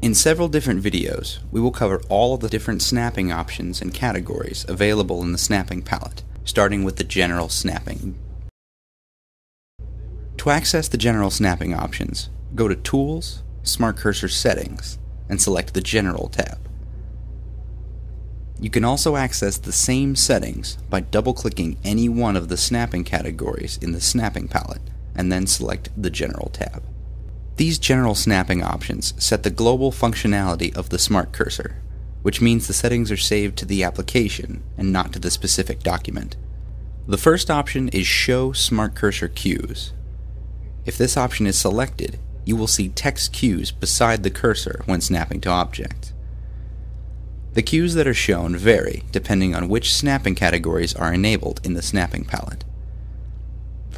In several different videos, we will cover all of the different snapping options and categories available in the snapping palette, starting with the general snapping. To access the general snapping options, go to Tools, Smart Cursor Settings, and select the General tab. You can also access the same settings by double-clicking any one of the snapping categories in the snapping palette, and then select the General tab. These general snapping options set the global functionality of the Smart Cursor, which means the settings are saved to the application and not to the specific document. The first option is Show Smart Cursor Cues. If this option is selected, you will see text cues beside the cursor when snapping to objects. The cues that are shown vary depending on which snapping categories are enabled in the snapping palette.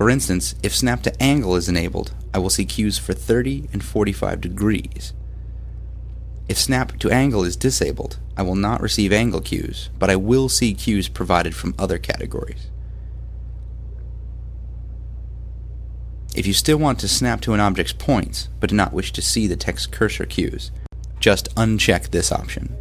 For instance, if Snap to Angle is enabled, I will see cues for 30 and 45 degrees. If Snap to Angle is disabled, I will not receive angle cues, but I will see cues provided from other categories. If you still want to snap to an object's points, but do not wish to see the text cursor cues, just uncheck this option.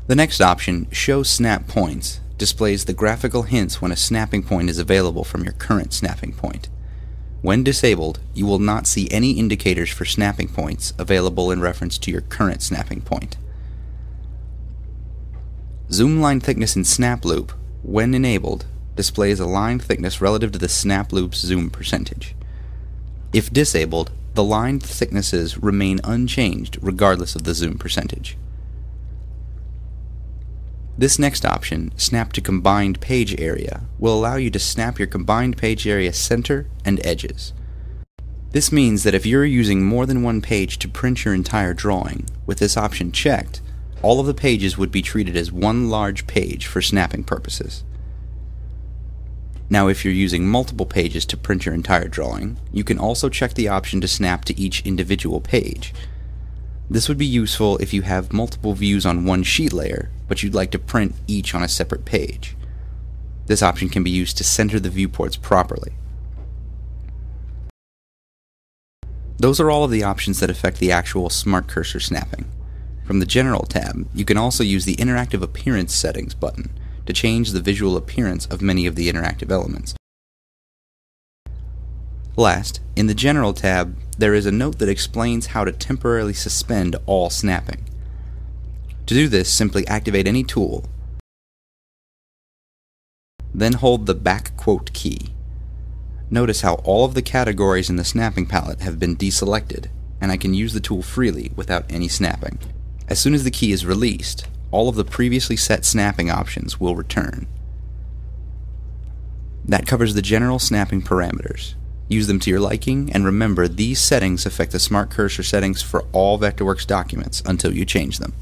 The next option, Show Snap Points, displays the graphical hints when a snapping point is available from your current snapping point. When disabled, you will not see any indicators for snapping points available in reference to your current snapping point. Zoom line thickness in Snap Loop, when enabled, displays a line thickness relative to the Snap Loop's zoom percentage. If disabled, the line thicknesses remain unchanged regardless of the zoom percentage. This next option, Snap to Combined Page Area, will allow you to snap your combined page area center and edges. This means that if you're using more than one page to print your entire drawing, with this option checked, all of the pages would be treated as one large page for snapping purposes. Now, if you're using multiple pages to print your entire drawing, you can also check the option to snap to each individual page. This would be useful if you have multiple views on one sheet layer, but you'd like to print each on a separate page. This option can be used to center the viewports properly. Those are all of the options that affect the actual Smart Cursor snapping. From the General tab, you can also use the Interactive Appearance Settings button to change the visual appearance of many of the interactive elements. Last, in the General tab, there is a note that explains how to temporarily suspend all snapping. To do this, simply activate any tool, then hold the back quote key. Notice how all of the categories in the snapping palette have been deselected, and I can use the tool freely without any snapping. As soon as the key is released, all of the previously set snapping options will return. That covers the general snapping parameters. Use them to your liking, and remember these settings affect the Smart Cursor settings for all Vectorworks documents until you change them.